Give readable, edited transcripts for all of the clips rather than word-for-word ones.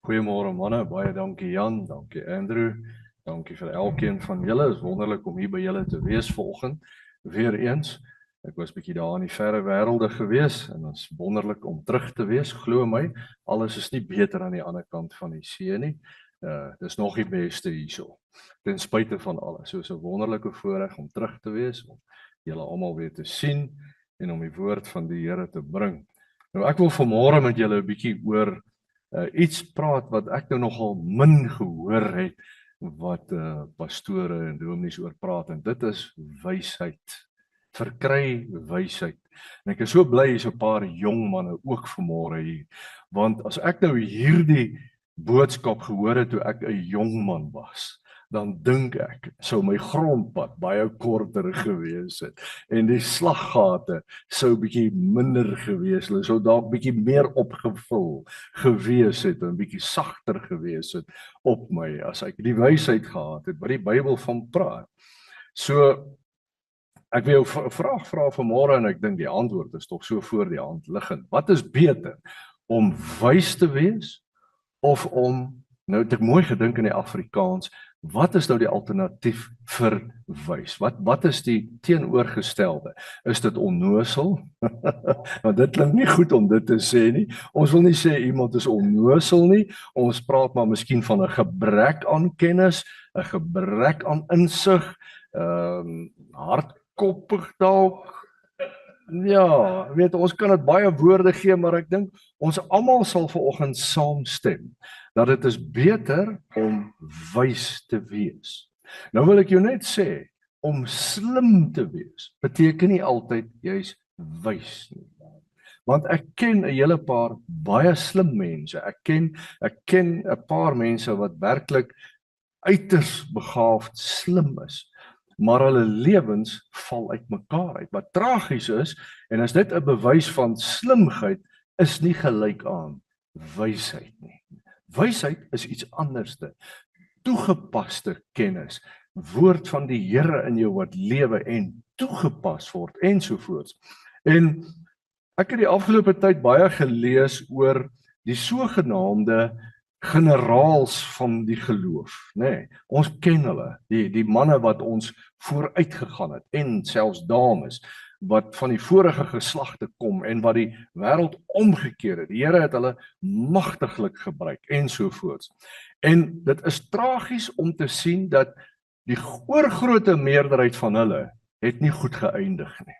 Goeiemôre manne, baie dankie Jan, dankie Andrew, dankie vir elkeen van julle. Dit is wonderlik om hier by julle te wees vanoggend. Weer eens, ek was bietjie daar in die verre wêrelde gewees en dit is wonderlik om terug te wees. Glo my, alles is nie beter aan die ander kant van die see nie. Dis nog die beste hierso. Ten spyte van alles. So 'n wonderlike voorreg om terug te wees, om julle almal weer te sien en om die woord van die Here te bring. Nou ek wil vanmôre met julle 'n bietjie oor iets praat wat ek nou nogal min gehoor het wat pastore en dominees oor praat, en dit is wysheid. Verkry wysheid. En ek is so bly hier's 'n paar jong manne ook vanmôre hier, want as ek nou hierdie boodskap gehoor het toe ek 'n jong man was, dan dink ek sou my grondpad baie korter gewees het en die slaggate sou bietjie minder gewees het, sou dalk bietjie meer opgevul gewees het en bietjie sagter gewees het op my as ek die wysheid gehad het wat die Bybel van praat. So ek wil jou 'n vraag vra vanmôre en ek dink die antwoord is tog so voor die hand liggend. Wat is beter, om wys te wees of om, nou het ek mooi gedink in die Afrikaans, wat is nou die alternatief vir wys? Wat is die teenoorgestelde? Is dit onnosel? Want dit klink nie goed om dit te sê nie. Ons wil nie sê iemand is onnosel nie. Ons praat maar miskien van 'n gebrek aan kennis, 'n gebrek aan insig, hardkoppig dalk. Ja, weet ons kan dit baie woorde gee, maar ek dink ons almal sal vanoggend saamstem dat dit is beter om wys te wees. Nou wil ek jou net sê, om slim te wees beteken nie altyd jy's wys nie. Want ek ken 'n hele paar baie slim mense. Ek ken 'n paar mense wat werklik uiters begaafd slim is, maar hulle lewens val uitmekaar uit. Wat tragies is, en as dit 'n bewys van slimheid is nie gelyk aan wysheid nie. Wysheid is iets anderste. Toegepaste kennis, woord van die Here in jou wat lewe en toegepas word ensovoorts. En ek het die afgelope tyd baie gelees oor die sogenaamde generaals van die geloof, nê. Ons ken hulle, die manne wat ons vooruit gegaan het en selfs dames wat van die vorige geslagte kom en wat die wêreld omgekeer het. Die Here het hulle magtiglik gebruik ensovoorts. En dit is tragies om te sien dat die oorgrootste meerderheid van hulle het nie goed geëindig nie,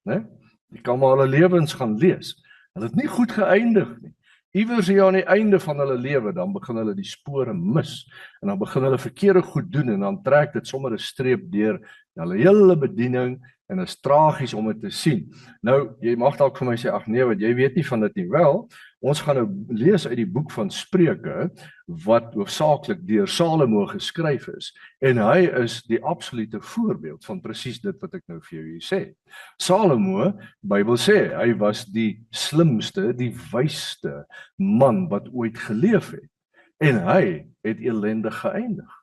né? Jy kan maar hulle lewens gaan lees. Hulle het nie goed geëindig nie. Iewers hier aan die einde van hulle lewe, dan begin hulle die spore mis, en dan begin hulle verkeerde goed doen, en dan trek dit sommer 'n streep deur hulle hele bediening, en dit is tragies om dit te sien. Nou, jy mag dalk vir my sê, ag nee, wat jy weet nie van dit nie. Wel, ons gaan nou lees uit die boek van Spreuke, wat hoofsaaklik deur Salomo geskryf is, en hy is die absolute voorbeeld van presies dit wat ek nou vir jou hier sê. Salomo, Bybel sê, hy was die slimste, die wysste man wat ooit geleef het, en hy het elendig geëindig.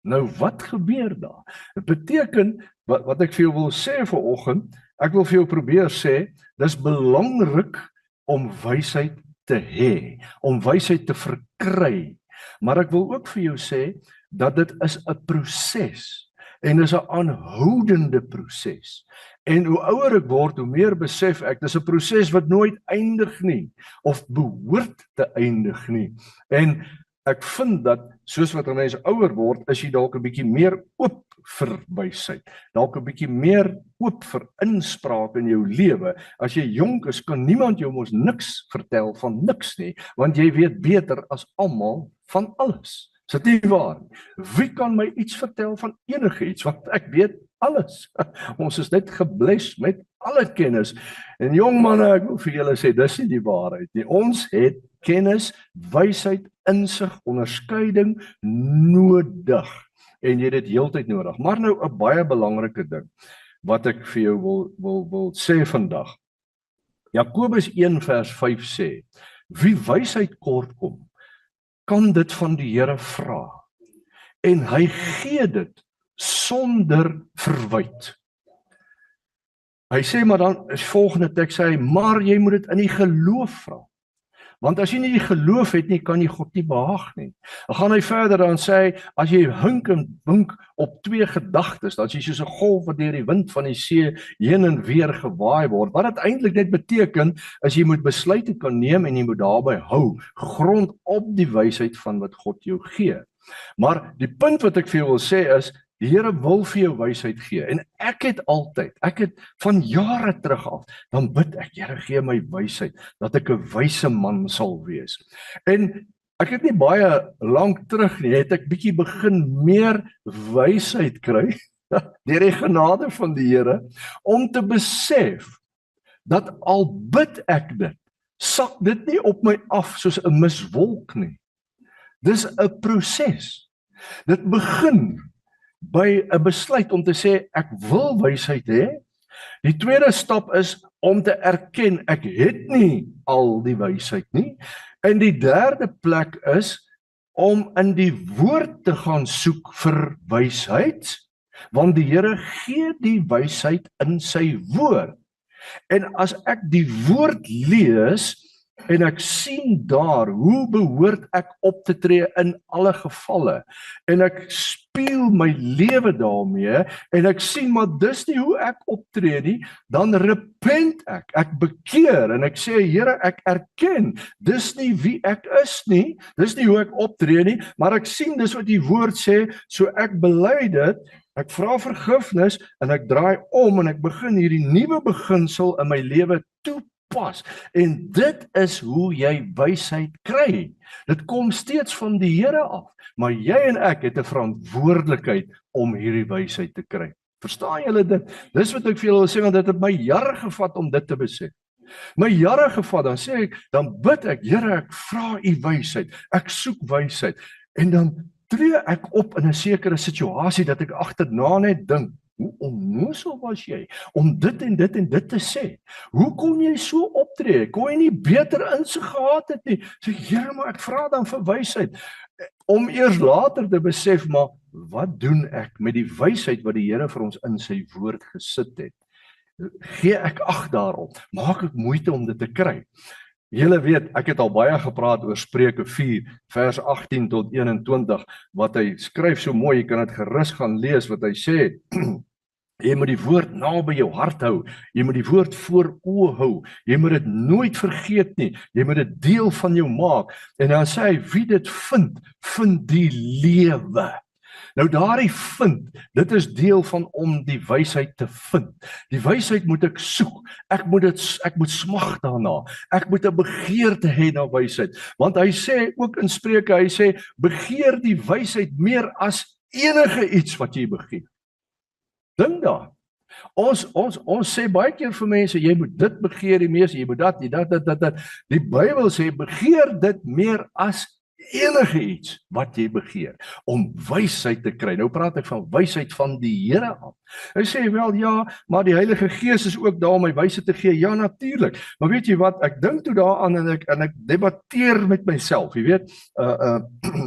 Nou wat gebeur daar? Dit beteken, wat ek vir jou wil sê vanoggend, ek wil vir jou probeer sê, dis belangrik om wysheid te hê, om wysheid te verkry. Maar ek wil ook vir jou sê, dat dit is 'n proses, en dis 'n aanhoudende proses. En hoe ouer ek word, hoe meer besef ek, dis 'n proses wat nooit eindig nie, of behoort te eindig nie. En ek vind dat, soos wat 'n mens ouer word, is jy dalk 'n bietjie meer oop vir wysheid, dalk 'n bietjie meer oop vir inspraak in jou lewe. As jy jonk is, kan niemand jou mos niks vertel van niks nie, want jy weet beter as almal van alles. Is dit nie waar? Wie kan my iets vertel van enige iets, want ek weet alles. Ons is net gebless met alle kennis. En jong manne, ek wil vir julle sê, dis nie die waarheid nie. Ons het kennis, wysheid, insig, onderskeiding nodig. En jy het dit heeltyd nodig. Maar nou 'n baie belangrike ding wat ek vir jou wil sê vandag. Jakobus 1 vers 5 sê, wie wysheid kort kom, kan dit van die Here vra, en hy gee dit sonder verwyte. Hy sê maar dan, is volgende teks sê hy, maar jy moet dit in die geloof vra. Want as jy nie die geloof het nie, kan jy God nie behaag nie. Dan gaan hy verder en sê, as jy hink en wink op twee gedagtes, dan is jy soos 'n golf wat deur die wind van die see heen en weer gewaai word. Wat dit eintlik net beteken, is jy moet besluite kan neem en jy moet daarby hou, grond op die wysheid van wat God jou gee. Maar die punt wat ek vir jou wil sê is, die Here wil vir jou wysheid gee. En ek het van jare terug af, dan bid ek, Here gee my wysheid, dat ek 'n wyse man sal wees. En ek het nie baie lank terug nie, het ek bietjie begin meer wysheid kry, deur die genade van die Here, om te besef, dat al bid ek dit, sak dit nie op my af soos 'n miswolk nie. Dis 'n proses. Dit begin by 'n besluit om te sê, ek wil wysheid hê. Die tweede stap is om te erken, ek het nie al die wysheid nie. En die derde plek is om in die woord te gaan soek vir wysheid, want die Here gee die wysheid in sy woord. En as ek die woord lees, en ek sien daar, hoe behoort ek op te tree in alle gevalle, en ek speel my lewe daarmee, en ek sien, maar dis nie hoe ek optree nie, dan repent ek bekeer, en ek sê, Here, ek erken, dis nie wie ek is nie, dis nie hoe ek optree nie, maar ek sien dis wat die woord sê, so ek bely dit, ek vra vergifnis, en ek draai om, en ek begin hierdie nuwe beginsel in my lewe toepas, en dit is hoe jy wysheid kry. Dit kom steeds van die Here af, maar jy en ek het 'n verantwoordelikheid om hierdie wysheid te kry. Verstaan julle dit? Dis wat ek vir julle wil sê, want dit het my jare gevat om dit te besef. My jare gevat, dan sê ek, dan bid ek, Here, ek vra u wysheid, ek soek wysheid, en dan tree ek op in 'n sekere situasie dat ek agterna net dink, hoe onnoosel was jy om dit en dit en dit te sê? Hoe kon jy so optree? Kon jy nie beter insig gehad het nie? Sê, Here, maar ek vra dan vir wysheid, om eers later te besef, maar wat doen ek met die wysheid wat die Here vir ons in sy woord gesit het? Gee ek ag daarop? Maak ek moeite om dit te kry? Julle weet, ek het al baie gepraat oor Spreuke 4, vers 18 tot 21, wat hy skryf so mooi, jy kan dit gerus gaan lees, wat hy sê, jy moet die woord naby jou hart hou, jy moet die woord voor oë hou, jy moet dit nooit vergeet nie, jy moet dit deel van jou maak, en dan sê hy, wie dit vind, vind die lewe. Nou daardie vind, dit is deel van om die wysheid te vind. Die wysheid moet ek soek. Ek moet smag daarna. Ek moet 'n begeerte hê na wysheid. Want hy sê ook in Spreuke, hy sê begeer die wysheid meer as enige iets wat jy begeer. Dink daar. Ons sê baie keer vir mense, jy moet dit begeer die meeste, jy moet dat. Die Bybel sê begeer dit meer as enige iets wat jy begeer, om wysheid te kry. Nou praat ek van wysheid van die Here af. Hy sê wel, ja, maar die Heilige Gees is ook daar om my wysheid te gee. Ja, natuurlik. Maar weet jy wat, ek dink toe daaraan en ek debatteer met myself, jy weet,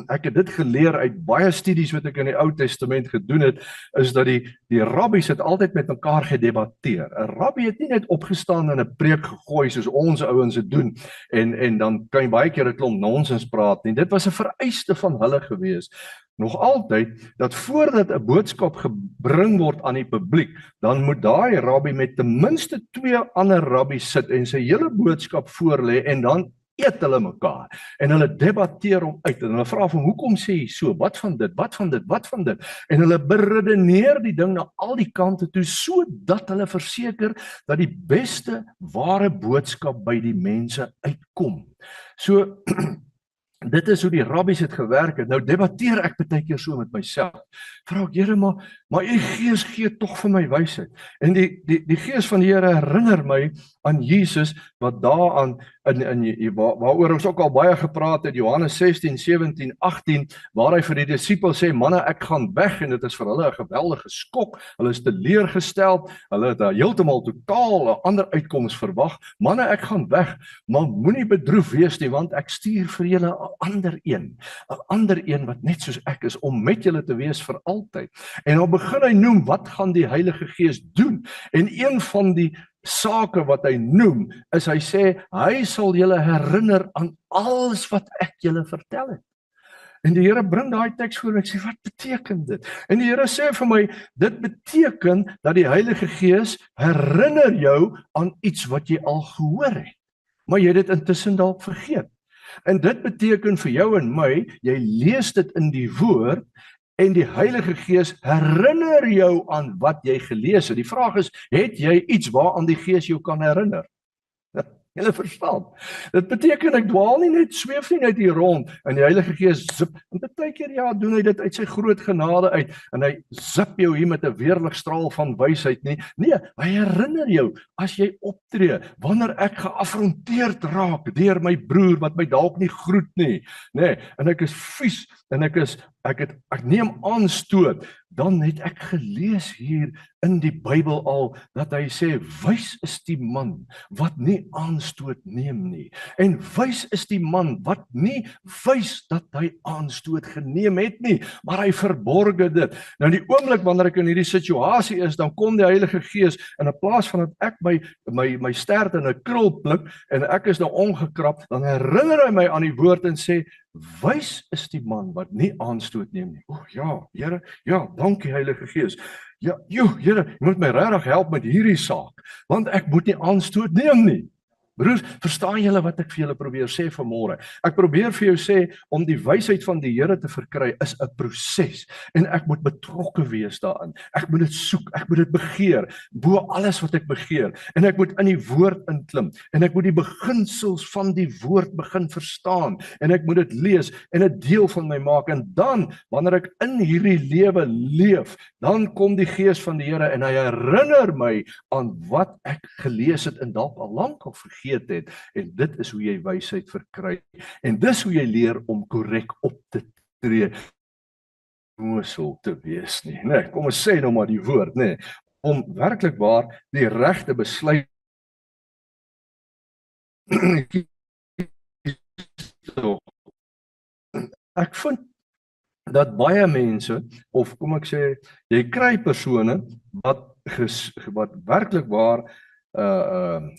ek het dit geleer uit baie studies wat ek in die Ou Testament gedoen het, is dat die rabbies het altyd met mekaar gedebatteer. 'n Rabbi het nie net opgestaan en 'n preek gegooi soos ons ouens dit doen, en dan kan jy baie keer 'n klomp nonsens praat nie. Dit was 'n vereiste van hulle gewees. Nog altyd, dat voordat 'n boodskap gebring word aan die publiek, dan moet daai rabbi met ten minste 2 ander rabbies sit en sy hele boodskap voorlê, en dan eet hulle mekaar, en hulle debatteer hom uit, en hulle vra van, hoekom sê jy so, wat van dit, en hulle beredeneer die ding na al die kante toe, sodat hulle verseker, dat die beste ware boodskap by die mense uitkom. So, dit is hoe die rabbies het gewerk het. Nou debatteer ek baie keer so met myself. Vra ek, Here, maar u Gees gee tog vir my wysheid. En die Gees van die Here herinner my aan Jesus, wat daaraan waaroor ons ook al baie gepraat het, Johannes 16, 17, 18, waar hy vir die disippels sê, manne, ek gaan weg, en dit is vir hulle 'n geweldige skok. Hulle is teleurgestel, hulle het heeltemal totaal 'n ander uitkoms verwag. Manne, ek gaan weg, maar moenie bedroef wees nie, want ek stuur vir julle 'n ander een wat net soos ek is, om met julle te wees vir altyd. En dan begin hy noem, wat gaan die Heilige Gees doen? En een van die sake wat hy noem, is hy sê, hy sal julle herinner aan alles wat ek julle vertel het. En die Here bring daai teks voor en ek sê, wat beteken dit? En die Here sê vir my, dit beteken dat die Heilige Gees herinner jou aan iets wat jy al gehoor het, maar jy het dit intussen dalk vergeet. En dit beteken vir jou en my, jy lees dit in die woord, en die Heilige Gees herinner jou aan wat jy gelees het. Die vraag is, het jy iets waaraan die Gees jou kan herinner? Julle verstaan. Dit beteken ek dwaal nie net, sweef nie net hier rond en die Heilige Gees zip. En baie keer ja, doen hy dit uit sy groot genade uit en hy zip jou hier met 'n weerligstraal van wysheid nie. Nee, hy herinner jou as jy optree, wanneer ek geafronteerd raak deur my broer wat my dalk nie groet nie, nê, en ek is vies en ek neem aanstoot, dan het ek gelees hier in die Bybel al dat hy sê, wys is die man wat nie aanstoot neem nie. En wys is die man wat nie wys dat hy aanstoot geneem het nie, maar hy verborge dit. Nou die oomblik wanneer ek in hierdie situasie is, dan kom die Heilige Gees en in plaas van dat ek my stert in 'n krul pluk en ek is nou ongekrap, dan herinner hy my aan die woord en sê, wys is die man wat nie aanstoot neem nie. O ja, Here, ja, dankie Heilige Gees. Ja, Here, jy moet my regtig help met hierdie saak, want ek moet nie aanstoot neem nie. Broers, verstaan julle wat ek vir julle probeer sê vanmôre? Ek probeer vir jou sê, om die wysheid van die Here te verkry is 'n proses, en ek moet betrokke wees daarin. Ek moet dit soek, ek moet dit begeer, bo alles wat ek begeer, en ek moet in die woord inklim, en ek moet die beginsels van die woord begin verstaan, en ek moet dit lees, en 'n deel van my maak, en dan, wanneer ek in hierdie lewe leef, dan kom die Gees van die Here, en hy herinner my aan wat ek gelees het, en dalk al lank al vergeet het, en dit is hoe jy wysheid verkry, en dis hoe jy leer om korrek op te tree, onnoosel te wees nie, nee, kom ons sê nou maar die woord, nee, om werklik waar die regte besluit ek vind dat baie mense, of kom ek sê, jy kry persone wat werklik waar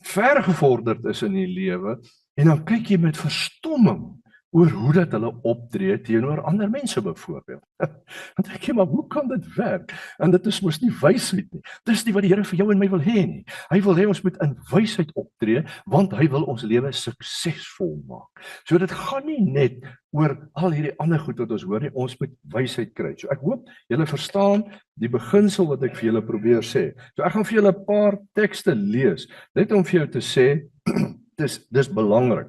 vergevorderd is in die lewe, en dan kyk jy met verstomming oor hoe dat hulle optree teenoor ander mense byvoorbeeld. Dan dink jy, maar hoe kan dit werk? En dit is mos nie wysheid nie. Dis nie wat die Here vir jou en my wil hê nie. Hy wil hê ons moet in wysheid optree, want hy wil ons lewe suksesvol maak. So dit gaan nie net oor al hierdie ander goed wat ons hoor nie, ons moet wysheid kry. So ek hoop julle verstaan die beginsel wat ek vir julle probeer sê. So ek gaan vir julle 'n paar tekste lees, net om vir jou te sê, dis belangrik.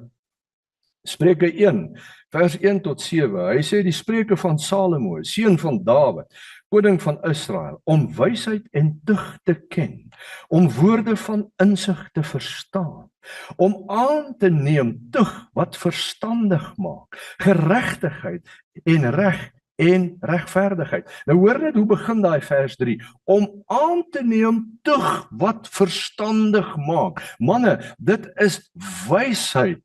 Spreuke 1, vers 1 tot 7, hy sê die spreuke van Salomo, seun van Dawid, koning van Israel, om wysheid en tug te ken, om woorde van insig te verstaan, om aan te neem tug wat verstandig maak, geregtigheid en reg en regverdigheid. Nou hoor net hoe begin daai vers 3, om aan te neem tug wat verstandig maak. Manne, dit is wysheid.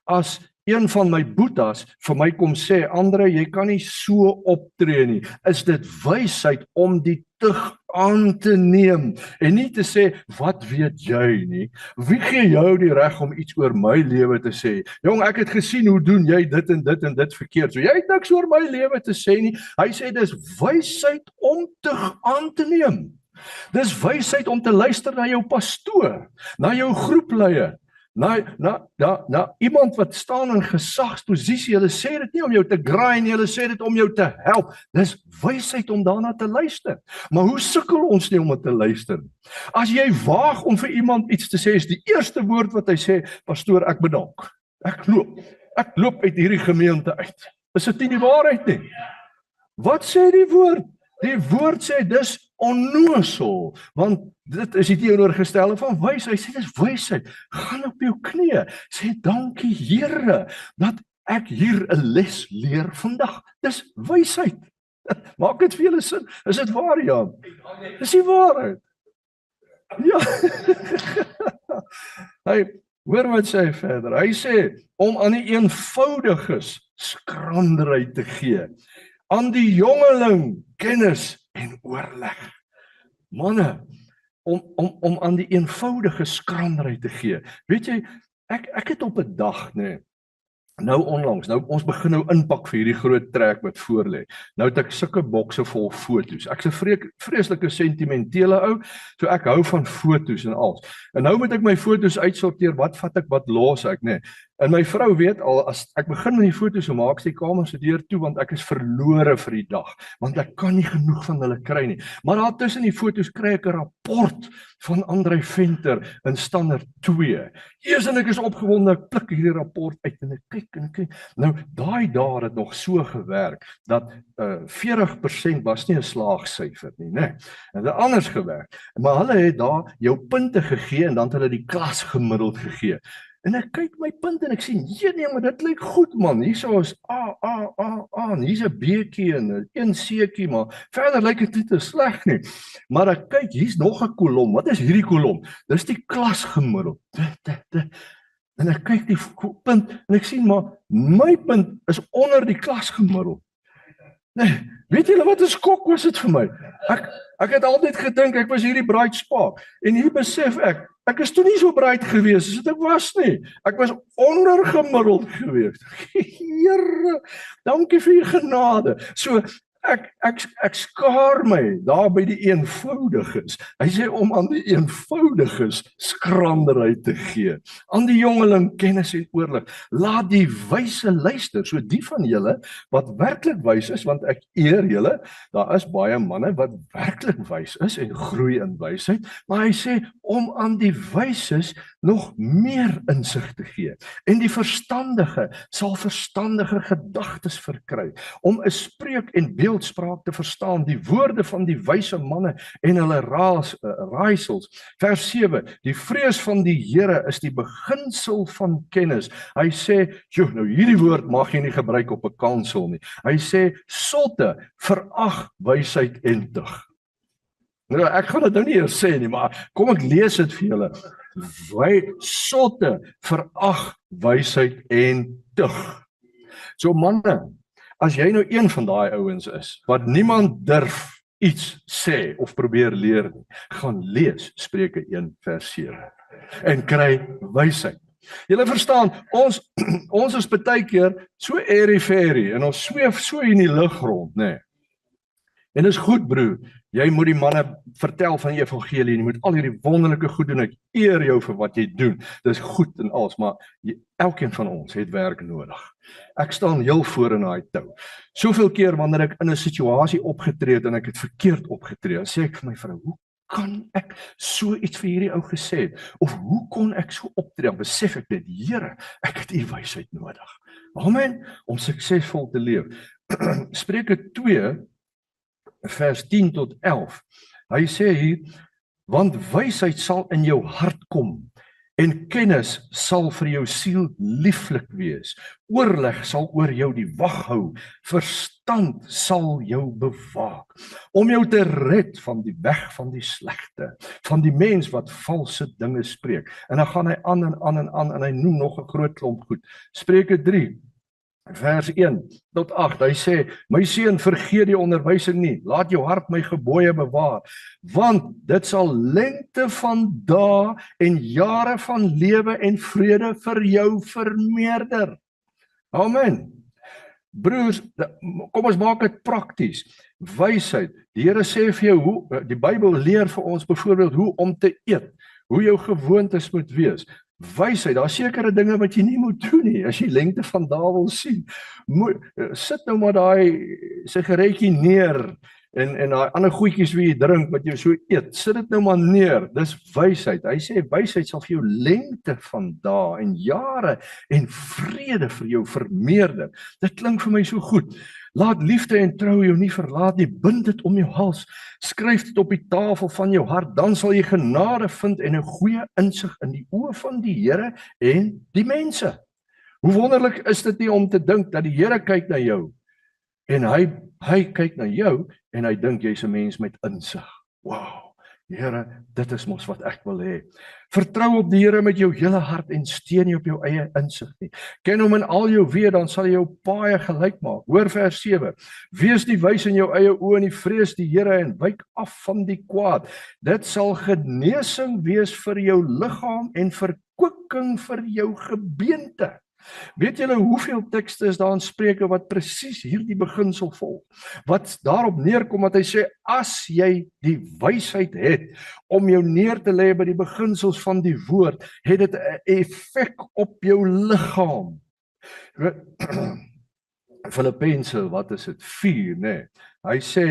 As een van my boetas vir my kom sê, Andre, jy kan nie so optree nie, is dit wysheid om die tug aan te neem, en nie te sê, wat weet jy nie, wie gee jou die reg om iets oor my lewe te sê, jong, ek het gesien hoe doen jy dit en dit verkeerd, so jy het niks oor my lewe te sê nie. Hy sê, dis wysheid om tug aan te neem, dis wysheid om te luister na jou pastoor, na jou groepleier, na iemand wat staan in gesagsposisie. Hulle sê dit nie om jou te graai nie, hulle sê dit om jou te help. Dis wysheid om daarna te luister. Maar hoe sukkel ons nie om dit te luister? As jy waag om vir iemand iets te sê, is die eerste woord wat hy sê, pastoor, ek bedank. Ek loop uit hierdie gemeente uit. Is dit nie die waarheid nie? Wat sê die woord? Die woord sê dis onnoosel, want dit is die teenoorgestelde van wysheid. Hy sê dis wysheid. Gaan op jou knieë, sê dankie Here dat ek hier 'n les leer vandag. Dis wysheid. Maak dit vir julle sin? Is dit waar, Jan? Dis die waarheid. Ja. Hy hoor wat sê hy verder. Hy sê om aan die eenvoudiges skranderheid te gee, aan die jongeling kennis en oorleg. Manne, om aan die eenvoudige skranderheid te gee. Weet jy, ek het op 'n dag, nee, nou onlangs, ons begin nou inpak vir hierdie groot trek wat voor lê. Nou het ek sulke bokse vol foto's. Ek's 'n vreeslike sentimentele ou, so ek hou van foto's en alles. En nou moet ek my foto's uitsorteer, wat vat ek, wat los ek, nee. En my vrou weet al, as ek begin met die foto's, so maak sy die kamer se deur toe, want ek is verlore vir die dag, want ek kan nie genoeg van hulle kry nie. Maar daar tussen die foto's kry ek 'n rapport van Andrei Venter in standaard 2. Eers en ek is opgewonde, ek pluk hierdie rapport uit en ek kyk. Nou, daai dae het nog so gewerk, dat 40% was nie 'n slaagsyfer nie, né? En dit het anders gewerk. Maar hulle het daar jou punte gegee, en dan het hulle die klas gemiddeld gegee. En ek kyk my punte en ek sê, nee, maar dit lyk goed man, hierso is A, en hier's 'n B'tjie en 'n C'tjie, maar verder lyk dit nie te sleg nie. Maar ek kyk, hier's nog 'n kolom, wat is hierdie kolom? Dis die klasgemiddeld. En ek kyk die punt, en ek sien maar, my punt is onder die klasgemiddeld. Nee, weet julle wat 'n skok was dit vir my? Ek het altyd gedink ek was hierdie bright spark, en hier besef ek is toe nie so bright gewees as ek was nie. Ek was ondergemiddeld gewees. Here, dankie vir u genade. So ek skaar my daar by die eenvoudiges. Hy sê om aan die eenvoudiges skranderheid te gee. Aan die jongeling kennis en oorlig. Laat die wyse luister. So die van julle wat werklik wys is, want ek eer julle, daar is baie manne wat werklik wys is en groei in wysheid, maar hy sê om aan die wyses nog meer insig te gee. En die verstandige sal verstandige gedagtes verkry, om 'n spreuk en beeldspraak te verstaan, die woorde van die wyse manne en hulle raaisels. Vers 7, die vrees van die Here is die beginsel van kennis. Hy sê, nou hierdie woord mag jy nie gebruik op 'n kansel nie. Hy sê, sotte verag wysheid en tug. Nou, ek gaan dit nou nie eers sê nie, maar kom ek lees dit vir julle. Sotte verag wysheid en tug. So manne, as jy nou een van daai ouens is, wat niemand durf iets sê of probeer leer nie, gaan lees Spreuke 1 vers 7 en kry wysheid. Julle verstaan, ons is baie keer so airy-fairy en ons sweef so in die lug rond, né? En dis goed broer, jy moet die manne vertel van die evangelie, jy moet al hierdie wonderlike goed doen, ek eer jou vir wat jy doen, dis goed en alles, maar elkeen van ons het werk nodig. Ek staan heel voor in daai tou. Soveel keer wanneer ek in 'n situasie opgetree het en ek het verkeerd opgetree, sê ek vir my vrou, hoe kan ek so iets vir hierdie ou gesê het? Of hoe kon ek so optree? Besef ek dit, Here, ek het u wysheid nodig. Amen, om suksesvol te leef. Spreuke 2 vers 10 tot 11. Hy sê hier, want wysheid sal in jou hart kom, en kennis sal vir jou siel lieflik wees. Oorleg sal oor jou die wag hou, verstand sal jou bewaak, om jou te red van die weg van die slegte, van die mens wat valse dinge spreek. En dan gaan hy aan en hy noem nog 'n groot klomp goed. Spreuke 3 vers 1 tot 8, hy sê, my seun, vergeet die onderwysing nie, laat jou hart my gebooie bewaar, want dit sal lengte van dae en jare van lewe en vrede vir jou vermeerder. Amen. Broers, kom ons maak dit prakties. Wysheid, die Here sê vir jou, die Bybel leer vir ons byvoorbeeld hoe om te eet, hoe jou gewoontes moet wees. Wysheid, daar sekere dinge wat jy nie moet doen nie, as jy lengte van dae wil sien. Sit nou maar daai sigaretjie neer, en daai ander goedjies wat jy drink, wat jy so eet, sit dit nou maar neer, dis wysheid. Hy sê, wysheid sal vir jou lengte van dae en jare en vrede vir jou vermeerder. Dit klink vir my so goed. Laat liefde en trou jou nie verlaat nie, bind dit om jou hals, skryf dit op die tafel van jou hart, dan sal jy genade vind en 'n goeie insig in die oë van die Here en die mense. Hoe wonderlik is dit nie om te dink dat die Here kyk na jou, en hy kyk na jou, en hy dink jy's 'n mens met insig. Wow, Here, dit is mos wat ek wil hê. Vertrou op die Here met jou hele hart en steun nie op jou eie insig nie. Ken hom in al jou weë, dan sal hy jou paaie gelyk maak. Hoor vers 7. Wees nie wys in jou eie oë en vrees die Here en wyk af van die kwaad. Dit sal genesing wees vir jou liggaam en verkwikking vir jou gebeente. Weet julle hoeveel tekste is daar in Spreuke wat presies hierdie beginsel volg? Wat daarop neerkom dat hy sê, as jy die wysheid het om jou neer te lê by die beginsels van die woord, het dit 'n effek op jou liggaam. Filippense, wat is dit? 4, nee. Hy sê,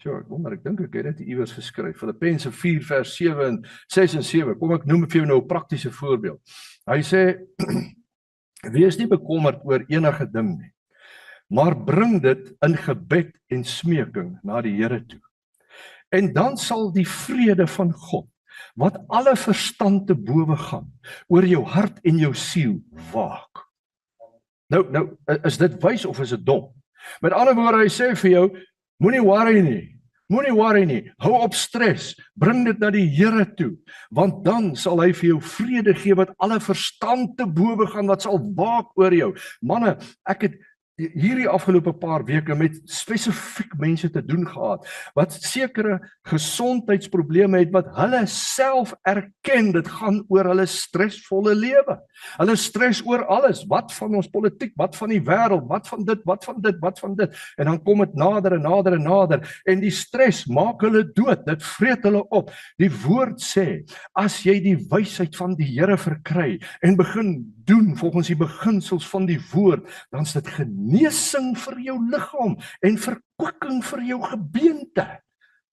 ek dink ek het dit iewers geskryf. Filippense 4 vers 6 en 7. Kom ek noem vir jou nou 'n praktiese voorbeeld. Hy sê wees nie bekommerd oor enige ding nie, maar bring dit in gebed en smeking na die Here toe. En dan sal die vrede van God, wat alle verstand te bowe gaan, oor jou hart en jou siel waak. Nou, is dit wys of is dit dom? Met ander woorde, hy sê vir jou, moenie worry nie, hou op stres, bring dit na die Here toe, want dan sal hy vir jou vrede gee wat alle verstand te bowe gaan, wat sal waak oor jou. Manne, ek het hierdie afgelope paar weke met spesifiek mense te doen gehad, wat sekere gesondheidsprobleme het, wat hulle self erken, dit gaan oor hulle stresvolle lewe. Hulle stres oor alles, wat van ons politiek, wat van die wêreld, wat van dit, en dan kom dit nader en nader, en die stres maak hulle dood, dit vreet hulle op. Die woord sê, as jy die wysheid van die Here verkry, en begin doen volgens die beginsels van die woord, dan is dit genesing vir jou liggaam, en verkwikking vir jou gebeente.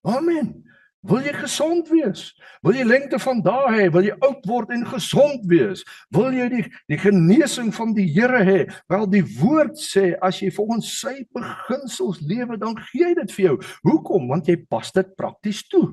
Amen. Wil jy gesond wees? Wil jy lengte van dae hê? Wil jy oud word en gesond wees? Wil jy die genesing van die Here hê? Wel, die woord sê, as jy volgens sy beginsels lewe, dan gee hy dit vir jou. Hoekom? Want jy pas dit prakties toe.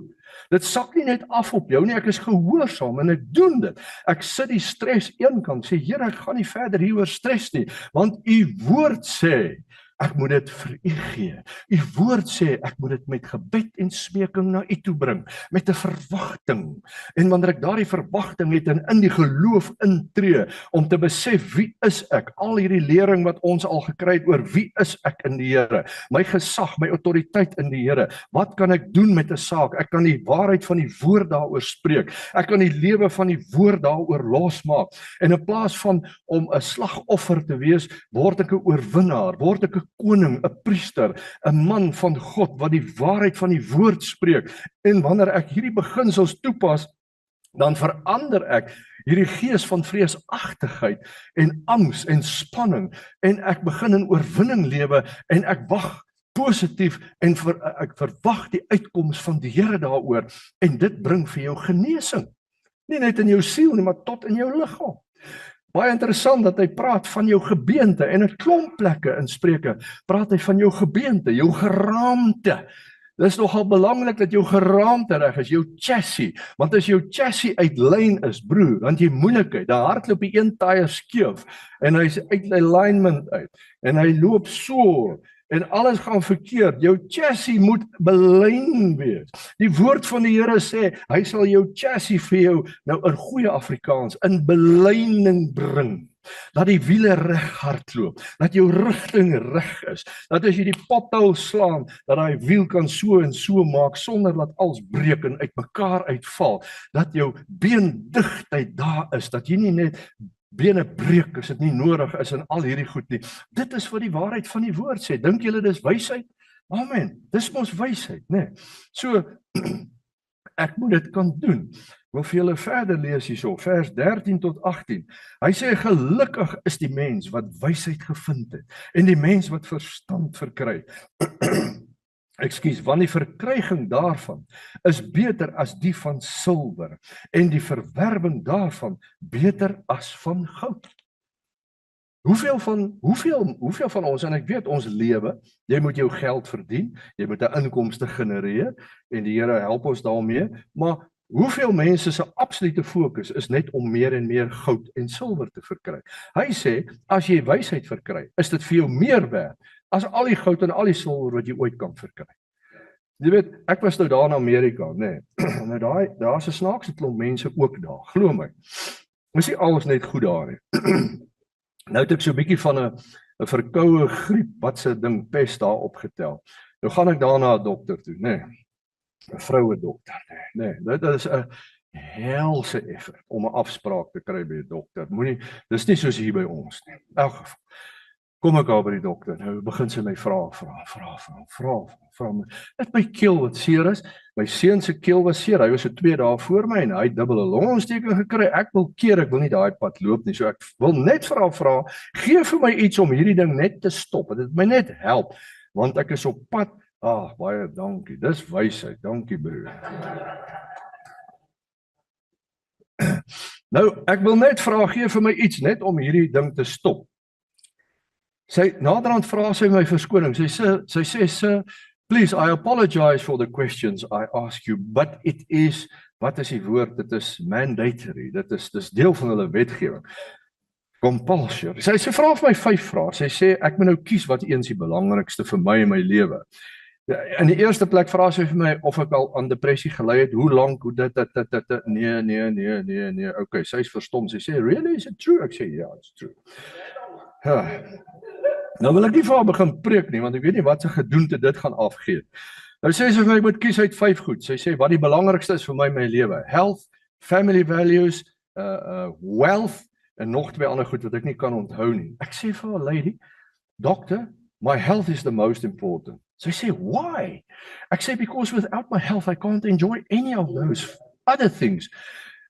Dit sak nie net af op jou nie, ek is gehoorsaam en ek doen dit. Ek sit die stres eenkant, sê Here, ek gaan nie verder hieroor stres nie, want u woord sê, ek moet dit vir u gee. U woord sê, ek moet dit met gebed en smeking na u toe bring, met 'n verwagting. En wanneer ek daardie verwagting het en in die geloof intree, om te besef, wie is ek? Al hierdie lering wat ons al gekry het oor wie is ek in die Here? My gesag, my autoriteit in die Here. Wat kan ek doen met 'n saak? Ek kan die waarheid van die woord daaroor spreek. Ek kan die lewe van die woord daaroor losmaak. En in plaas van om 'n slagoffer te wees, word ek 'n oorwinnaar, word ek 'n koning, 'n priester, 'n man van God wat die waarheid van die woord spreek. En wanneer ek hierdie beginsels toepas, dan verander ek hierdie gees van vreesagtigheid en angs en spanning, en ek begin in oorwinning lewe, en ek wag positief en ek verwag die uitkoms van die Here daaroor, en dit bring vir jou genesing. Nie net in jou siel nie, maar tot in jou liggaam. Baie interessant dat hy praat van jou gebeente, en 'n klomp plekke in Spreuke praat hy van jou gebeente, jou geraamte. Dit is nogal belangrik dat jou geraamte reg is, jou chassis, want as jou chassis uit lyn is, broer, dan jy moeilikheid, daar hardloop die een tyre skeef, en hy's uit alignment uit, en hy loop so, en alles gaan verkeerd. Jou chassis moet belyn wees. Die woord van die Here sê, hy sal jou chassis vir jou, nou in goeie Afrikaans, in belyning bring. Dat die wiele reg hardloop, dat jou rigting reg is, dat as jy die pothou slaan, dat daai wiel kan so en so maak, sonder dat alles breek en uitmekaar uitval, dat jou beendigtheid daar is, dat jy nie net bene breek as dit nie nodig is en al hierdie goed nie. Dit is wat die waarheid van die woord sê. Dink julle dis wysheid? Amen. Dis mos wysheid, né? So ek moet dit kan doen. Ek wil vir julle verder lees hierso, vers 13 tot 18. Hy sê, gelukkig is die mens wat wysheid gevind het, en die mens wat verstand verkry. Want die verkryging daarvan is beter as die van silwer, en die verwerwing daarvan beter as van goud. Hoeveel van ons, en ek weet ons lewe, jy moet jou geld verdien, jy moet 'n inkomste genereer, en die Here help ons daarmee, maar hoeveel mense se absolute fokus is net om meer en meer goud en silwer te verkry? Hy sê, as jy wysheid verkry, is dit vir jou meer werd as al die goud en al die silwer wat jy ooit kan verkry. Jy weet, ek was nou daar in Amerika, nee. Nou daar's 'n snaakse klomp mense ook daar, glo my. Is nie alles net goed daar nie. Nou het ek so 'n bietjie van 'n verkoue griep, wat se ding pest daar opgetel. Nou gaan ek daar na 'n dokter toe, nee. 'n vroue dokter, nee. Dit is 'n helse effort om 'n afspraak te kry by 'n dokter. Dis nie soos hier by ons nie. In elk geval. Kom ek daar by die dokter. Nou begin sy my vra. Dit my keel wat seer is. My seun se keel was seer. Hy was so 2 dae voor my en hy het dubbele longontsteking gekry. Ek wil nie daai pad loop nie. So ek wil net vra, gee vir my iets om hierdie ding net te stop. Dit my net help, want ek is op pad. Baie dankie. Dis wysheid. Dankie broer. Nou, ek wil net vra, gee vir my iets net om hierdie ding te stop. Sy naderhand vra sy my verskoning. Sy sê, "Sir, please, I apologize for the questions I ask you, but it is," wat is die woord? Dit is mandatory. Dis deel van hulle wetgewing. Compulsory. Sy vra vir my 5 vrae. Sy sê ek moet nou kies wat eens die belangrikste vir my in my lewe. In die eerste plek vra sy vir my of ek al aan depressie gely het, hoe lank, hoe dit. Nee. Okay, sy is verstom. Sy sê, "Really, is it true?" Ek sê, "Ja, it's true." Nou wil ek nie vir haar begin preek nie, want ek weet nie wat sy gedoente dit gaan afgee. Nou sê sy vir my, ek moet kies uit 5 goed. Sy sê, wat die belangrikste is vir my in my lewe. Health, family values, wealth, en nog 2 ander goed wat ek nie kan onthou nie. Ek sê vir haar, "Lady, doctor, my health is the most important." Sy sê, "Why?" Ek sê, "Because without my health, I can't enjoy any of those other things."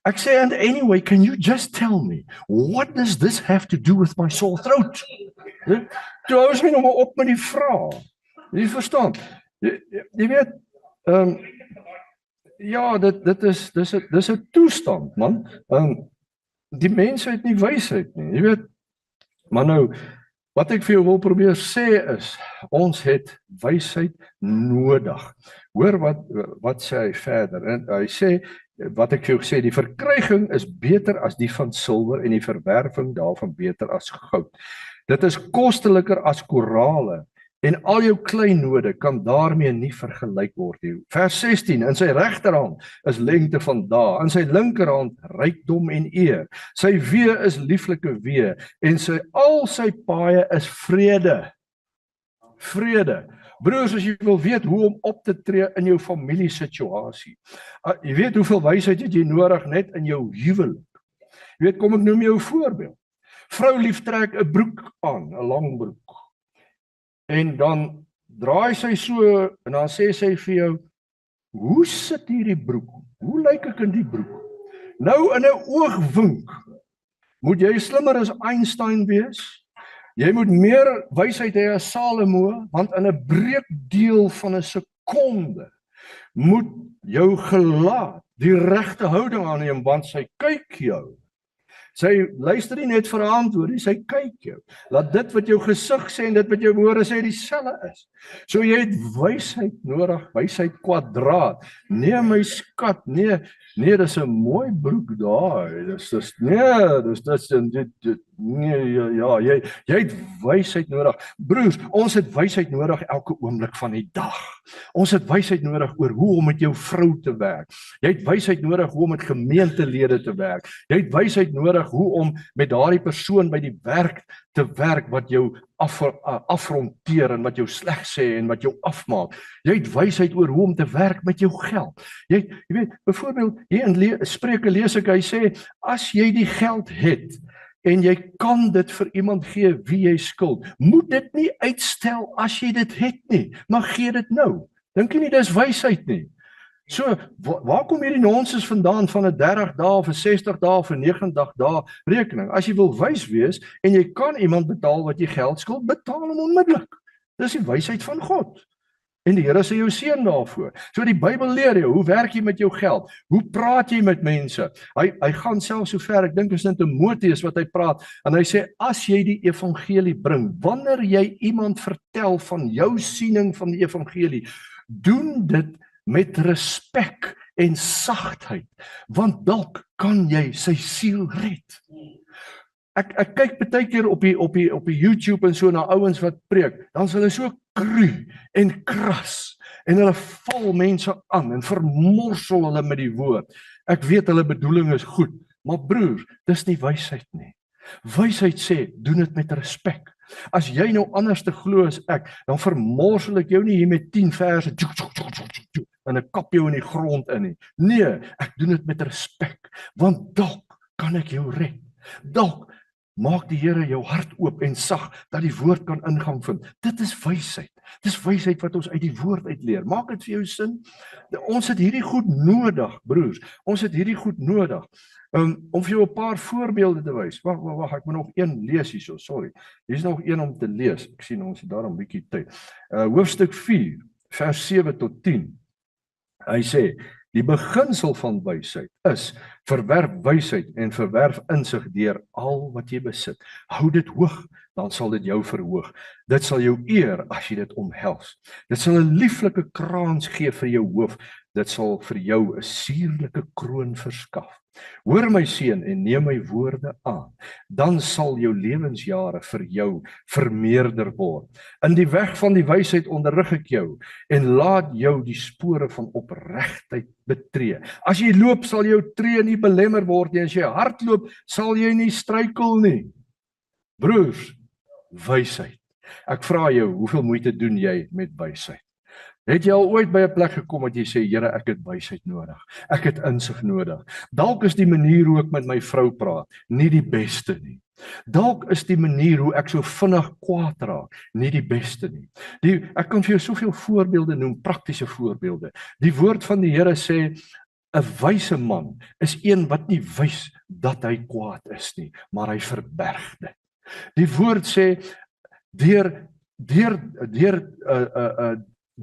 Ek sê, "And anyway, can you just tell me, what does this have to do with my sore throat?" Toe hou sy nog maar op met die vraag. Jy verstaan? Jy weet, ja, dis 'n toestand, man. Die mense het nie wysheid nie, jy weet. Maar nou, wat ek vir jou wil probeer sê is, ons het wysheid nodig. Hoor wat sê hy verder? En hy sê, wat ek vir jou sê, die verkryging is beter as die van silwer en die verwerving daarvan beter as goud. Dit is kosteliker as korale en al jou kleinode kan daarmee nie vergelyk word nie. Vers 16, in sy regterhand is lengte van dae, in sy linkerhand rykdom en eer. Sy weë is lieflike weë en al sy paaie is vrede. Vrede. Broers, as jy wil weet hoe om op te tree in jou familiesituasie. Jy weet hoeveel wysheid het jy nodig net in jou huwelik. Jy weet, kom ek noem jou 'n voorbeeld. Vrou lief trek 'n broek aan, 'n lang broek. En dan draai sy so en dan sê sy vir jou, "Hoe sit hierdie broek? Hoe lyk ek in die broek?" Nou in 'n oogwink moet jy slimmer as Einstein wees. Jy moet meer wysheid hê as Salomo, want in 'n breekdeel van 'n sekonde moet jou gelaat die regte houding aanneem, want sy kyk jou. Sy luister nie net vir 'n antwoord nie, sy kyk jou. Laat dit wat jou gesig sê en dit wat jou woorde sê dieselfde is. So jy het wysheid nodig, wysheid kwadraat. Nee my skat, nee, dis 'n mooi broek daai. Jy het wysheid nodig. Broers, ons het wysheid nodig elke oomblik van die dag. Ons het wysheid nodig oor hoe om met jou vrou te werk. Jy het wysheid nodig hoe om met gemeentelede te werk. Jy het wysheid nodig hoe om met daardie persoon by die werk te werk wat jou afronteer en wat jou sleg sê en wat jou afmaak. Jy het wysheid oor hoe om te werk met jou geld. Jy weet, byvoorbeeld, hier in Spreuke lees ek, hy sê, as jy die geld het en jy kan dit vir iemand gee wie jy skuld, moet dit nie uitstel as jy dit het nie, maar gee dit nou. Dink jy nie dis wysheid nie? So, waar kom hierdie nonsens vandaan van 'n 30 dae of 'n 60 dae of 'n 90 dae rekening? As jy wil wys wees en jy kan iemand betaal wat jy geld skuld, betaal hom onmiddellik. Dis die wysheid van God. En die Here sê jou seën daarvoor. So die Bybel leer jou, hoe werk jy met jou geld? Hoe praat jy met mense? Hy gaan self so ver, ek dink is in Timoteus wat hy praat, en hy sê, as jy die evangelie bring, wanneer jy iemand vertel van jou siening van die evangelie, doen dit met respek en sagtheid, want dalk kan jy sy siel red. Ek kyk baie keer op die YouTube en so na ouens wat preek, dan is hulle so cru en kras en hulle val mense aan en vermorsel hulle met die woord. Ek weet hulle bedoeling is goed, maar broer, dis nie wysheid nie. Wysheid sê, doen dit met respek. As jy nou anders te glo as ek, dan vermorsel ek jou nie hier met 10 verse en ek kap jou in die grond in nie. Nee, ek doen dit met respek, want dalk kan ek jou red. Dalk maak die Here jou hart oop en sag dat die woord kan ingang vind. Dit is wysheid. Dis wysheid wat ons uit die woord uitleer. Maak dit vir jou sin? Ons het hierdie goed nodig, broers. Ons het hierdie goed nodig. Om vir jou 'n paar voorbeelde te wys. Wag, ek moet nog een lees hierso, sorry. Hier's nog een om te lees. Ek sien ons het daarom 'n bietjie tyd. Hoofstuk 4, vers 7 tot 10. Hy sê, die beginsel van wysheid is, verwerf wysheid en verwerf insig deur al wat jy besit. Hou dit hoog, dan sal dit jou verhoog. Dit sal jou eer as jy dit omhels. Dit sal 'n lieflike krans gee vir jou hoof. Dit sal vir jou 'n suurlike kroon verskaf. Hoor my seun en neem my woorde aan, dan sal jou lewensjare vir jou vermeerder word. In die weg van die wysheid onderrig ek jou en laat jou die spore van opregtheid betree. As jy loop, sal jou tree nie belemmer word nie. As jy hardloop, sal jy nie struikel nie. Broers, wysheid. Ek vra jou, hoeveel moeite doen jy met wysheid? Het jy al ooit by 'n plek gekom wat jy sê, Here, ek het wysheid nodig. Ek het insig nodig. Dalk is die manier hoe ek met my vrou praat nie die beste nie. Dalk is die manier hoe ek so vinnig kwaad raak nie die beste nie. Ek kan vir jou soveel voorbeelde noem, praktiese voorbeelde. Die woord van die Here sê, 'n wyse man is een wat nie wys dat hy kwaad is nie, maar hy verberg dit. Die woord sê,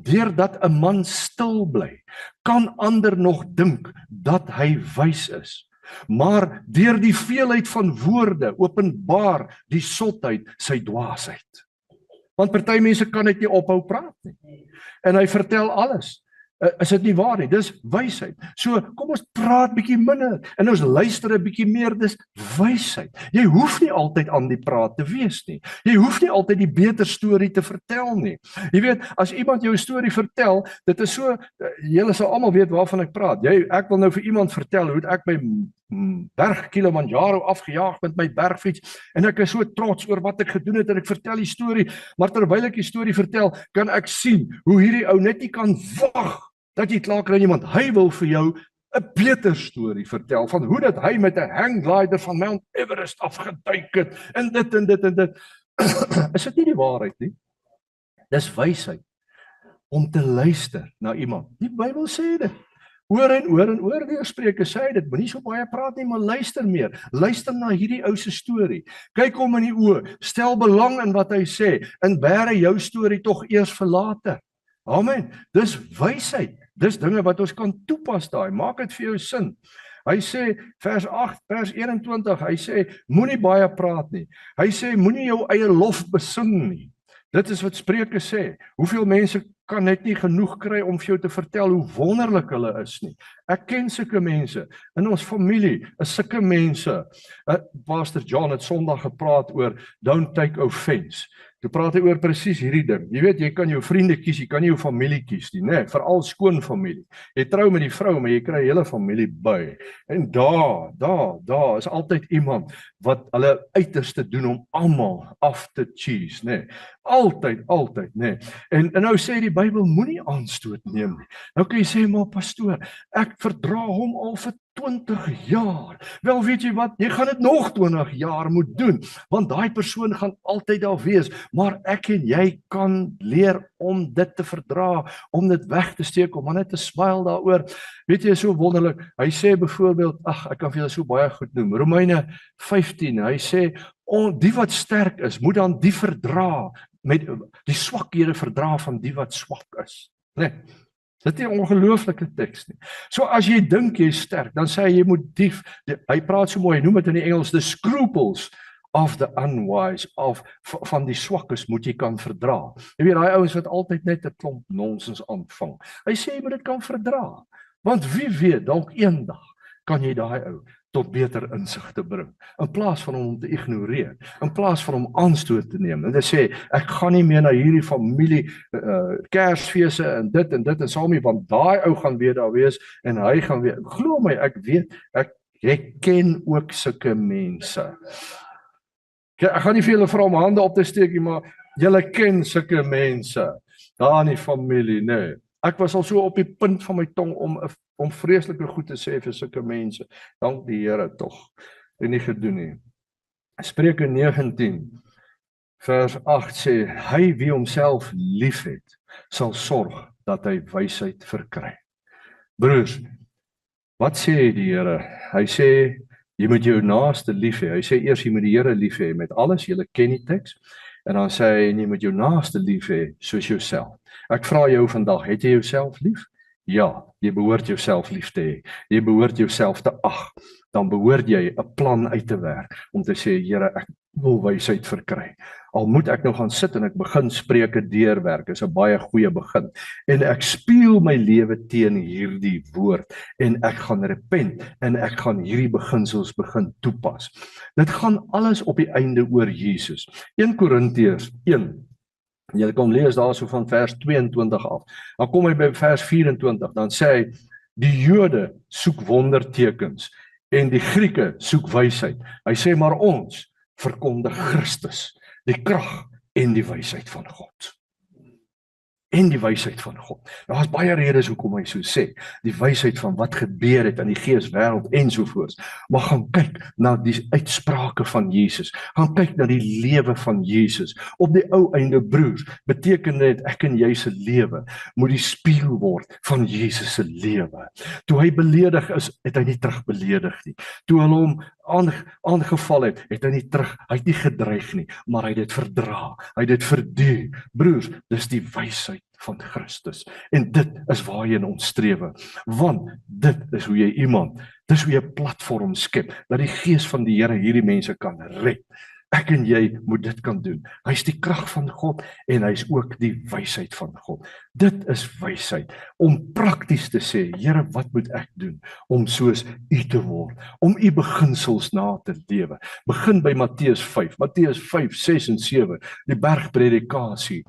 deurdat 'n man stil bly, kan ander nog dink dat hy wys is. Maar deur die veelheid van woorde openbaar die sotheid sy dwaasheid. Want party mense kan net nie ophou praat nie. En hy vertel alles. Is dit nie waar nie? Dis wysheid. So kom ons praat bietjie minder en ons luister 'n bietjie meer. Dis wysheid. Jy hoef nie altyd aan die praat te wees nie. Jy hoef nie altyd die beter storie te vertel nie. Jy weet, as iemand jou 'n storie vertel, dit is so, julle sal almal weet waarvan ek praat. Ek wil nou vir iemand vertel hoe ek my berg Kilimanjaro afgejaag met my bergfiets en ek is so trots oor wat ek gedoen het en ek vertel die storie, maar terwyl ek die storie vertel, kan ek sien hoe hierdie ou net nie kan wag dat jy klaar kry iemand. Hy wil vir jou 'n beter storie vertel van hoe dat hy met 'n hang glider van Mount Everest afgeduik het en dit en dit en dit. Is dit nie die waarheid nie? Dis wysheid om te luister na iemand. Die Bybel sê dit. Oor en oor en oor deur Spreuke sê hy dit, moenie so baie praat nie, maar luister meer. Luister na hierdie ou se storie. Kyk hom in die oë, stel belang in wat hy sê en bære jou storie tog eers vir later. Amen. Dis wysheid. Dis dinge wat ons kan toepas daai. Maak dit vir jou sin. Hy sê vers 8, vers 21, hy sê moenie baie praat nie. Hy sê moenie jou eie lof besing nie. Dit is wat Spreuke sê. Hoeveel mense kan net nie genoeg kry om vir jou te vertel hoe wonderlik hulle is nie. Ek ken sulke mense. In ons familie is sulke mense. Pastor John het Sondag gepraat oor don't take offense. Toe praat hy oor presies hierdie ding. Jy weet, jy kan jou vriende kies, jy kan nie jou familie kies nie, né? Veral skoonfamilie. Jy trou met die vrou, maar jy kry hele familie by. En daar is altyd iemand wat hulle uiterste doen om almal af te cheese, né? Altyd, né? En nou sê die Bybel moenie aanstoot neem nie. Nou kan jy sê, maar pastoor, ek verdra hom al vir 20 jaar. Wel, weet jy wat, jy gaan dit nog 20 jaar moet doen, want daai persoon gaan altyd daar wees, maar ek en jy kan leer om dit te verdra, om dit weg te steek, om net te smile daaroor. Weet jy, so wonderlik, hy sê byvoorbeeld, ek kan vir julle so baie goed noem, Romeine 15, hy sê, die wat sterk is, moet dan die verdra, met die swakhede verdra van die wat swak is. Nee. Dit is 'n ongelooflike teks nie. So as jy dink jy is sterk, dan sê hy moet hy praat so mooi, hy noem dit in die Engels, the scruples of the unwise, van die swakkes moet jy kan verdra. Jy weet, daai ouens wat altyd net 'n klomp nonsens aanvang. Hy sê jy moet dit kan verdra, want wie weet, dalk eendag kan jy daai ou tot beter insig te bring, in plaas van hom te ignoreer, in plaas van hom aanstoot te neem en te sê, ek gaan nie meer na hierdie familie Kersfeeste en dit en saamie, want daai ou gaan weer daar wees en hy gaan weer, glo my, ek weet, ek ken ook sulke mense. Ek gaan nie vir julle vra om hande op te steek nie, maar julle ken sulke mense, daar in die familie, nee. Ek was al so op die punt van my tong om vreeslike goed te sê vir sulke mense. Dank die Here tog. En nie gedoen nie. Spreuke 19 vers 8 sê, hy wie homself liefhet, sal sorg dat hy wysheid verkry. Broers, wat sê die Here? Hy sê, jy moet jou naaste lief hê. Hy sê eers, jy moet die Here lief hê met alles, julle ken die teks. En dan sê hy, jy moet jou naaste lief hê soos jouself. Ek vra jou vandag, het jy jouself lief? Ja, jy behoort jouself lief te hê. Jy behoort jouself te ag. Dan behoort jy 'n plan uit te werk om te sê, Here, ek wil wysheid verkry. Al moet ek nou gaan sit en ek begin Spreuke deurwerk, is 'n baie goeie begin. En ek spieël my lewe teen hierdie woord en ek gaan repent en ek gaan hierdie beginsels begin toepas. Dit gaan alles op die einde oor Jesus. 1 Korintiërs 1. Jy kan lees daar so van vers 22 af. Dan kom hy by vers 24, dan sê hy, die Jode soek wondertekens en die Grieke soek wysheid. Hy sê, maar ons verkondig Christus, die krag en die wysheid van God. En die wysheid van God. Daar is baie redes hoekom hy so sê. Die wysheid van wat gebeur het in die geeswêreld ensovoorts. Maar gaan kyk na die uitsprake van Jesus. Gaan kyk na die lewe van Jesus. Op die ou einde, broers, beteken dit ek en jy se lewe moet die spieël word van Jesus se lewe. Toe hy beledig is, het hy nie terug beledig nie. Toe hulle hom aangeval het hy nie terug, hy het nie gedreig nie, maar hy het dit verdra, hy het dit verduur. Broers, dis die wysheid van Christus. En dit is waarheen ons strewe. Want dit is hoe jy dis hoe jy 'n platform skep, dat die gees van die Here hierdie mense kan red. Ek en jy moet dit kan doen. Hy is die krag van God en hy is ook die wysheid van God. Dit is wysheid om prakties te sê, Here, wat moet ek doen om soos U te word, om U beginsels na te lewe. Begin by Matteus 5, 6 en 7, die bergpredikasie.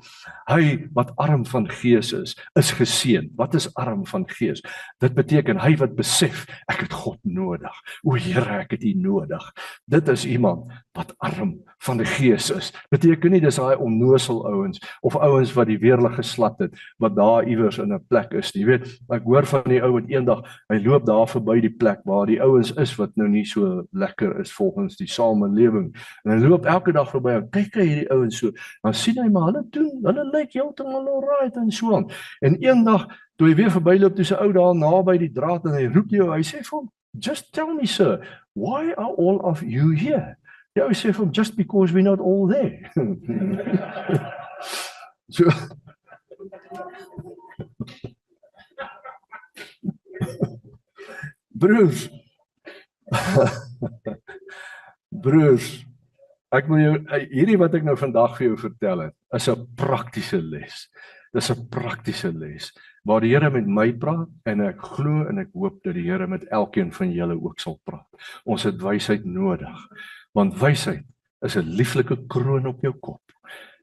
Hy wat arm van gees is geseën. Wat is arm van gees? Dit beteken hy wat besef, ek het God nodig. O Here, ek het U nodig. Dit is iemand wat arm van die gees is. Beteken nie dis daai onnosel ouens of ouens wat die weerlige slat het wat daar iewers in 'n plek is. Jy weet, ek hoor van die ou wat eendag hy loop daar verby die plek waar die ouens is wat nou nie so lekker is volgens die samelewing. En hy loop elke dag verby en kyk hy hierdie ouens so. Dan sien hy maar hulle lyk heeltemal alright en so aan. En eendag toe hy weer verbyloop, toe 'n ou daar naby die draad en hy roep jou, hy sê vir hom, "Just tell me, sir, why are all of you here?" Ja, hy sê vir hom, "Just because we're not all there." So broers, broers, ek wil jou, hierdie wat ek nou vandag vir jou vertel het, is 'n praktiese les. Dis 'n praktiese les, waar die Here met my praat, en ek glo en ek hoop dat die Here met elkeen van julle ook sal praat. Ons het wysheid nodig, want wysheid is 'n lieflike kroon op jou kop.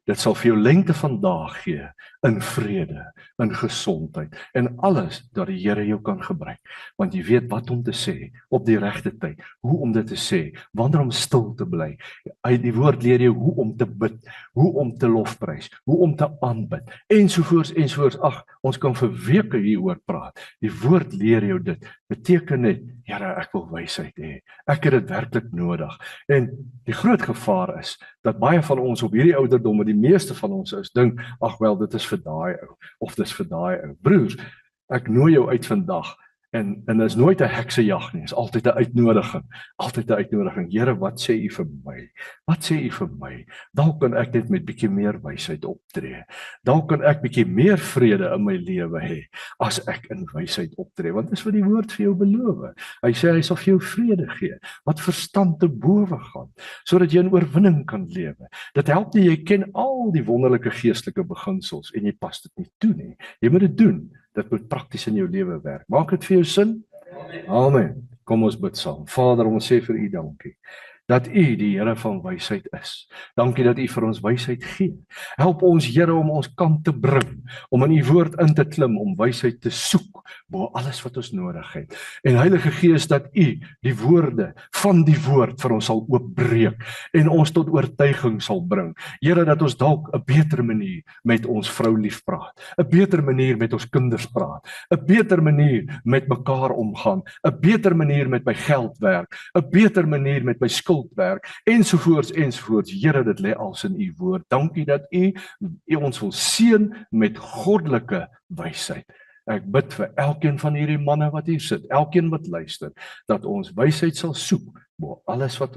Dit sal vir jou lengte van dae gee, in vrede, in gesondheid, en alles dat die Here jou kan gebruik. Want jy weet wat om te sê, op die regte tyd, hoe om dit te sê, wanneer om stil te bly. Die woord leer jou hoe om te bid, hoe om te lofprys, hoe om te aanbid, ensovoorts, ensovoorts. Ag, ons kan vir weke hieroor praat. Die woord leer jou dit. Beteken net, Here, ek wil wysheid hê. Ek het dit werklik nodig. En die groot gevaar is, dat baie van ons op hierdie ouderdomme, die meeste van ons is, dink, ag wel, dit is vir daai ou, of dis vir daai ou. Broers, ek nooi jou uit vandag, en is nooit 'n heksejag nie, is altyd 'n uitnodiging, altyd 'n uitnodiging. Here, wat sê U vir my? Wat sê U vir my? Dalk kan ek net met bietjie meer wysheid optree. Dalk kan ek bietjie meer vrede in my lewe hê, as ek in wysheid optree, want dis wat die woord vir jou beloof. Hy sê hy sal vir jou vrede gee, wat verstand te bowe gaan, sodat jy in oorwinning kan lewe. Dit help nie, jy ken al die wonderlike geestelike beginsels, en jy pas dit nie toe nie. Jy moet dit doen. Dit moet prakties in jou lewe werk. Maak dit vir jou sin? Amen. Kom ons bid saam. Vader, ons sê vir U dankie dat U die Here van wysheid is. Dankie dat U vir ons wysheid gee. Help ons, Here, om ons kant te bring, om in U woord in te klim, om wysheid te soek, bo alles wat ons nodig het. En Heilige Gees, dat U die woorde van die woord vir ons sal oopbreek en ons tot oortuiging sal bring. Here, dat ons dalk 'n beter manier met ons vrou lief praat, 'n beter manier met ons kinders praat, 'n beter manier met mekaar omgaan, 'n beter manier met my geld werk, 'n beter manier met my skuld werk, ensovoorts, ensovoorts. Here, dit lê als in U woord. Dankie dat U ons wil seën met goddelike wysheid. Ek bid vir elkeen van hierdie manne wat hier sit, elkeen wat luister, dat ons wysheid sal soek, bo alles wat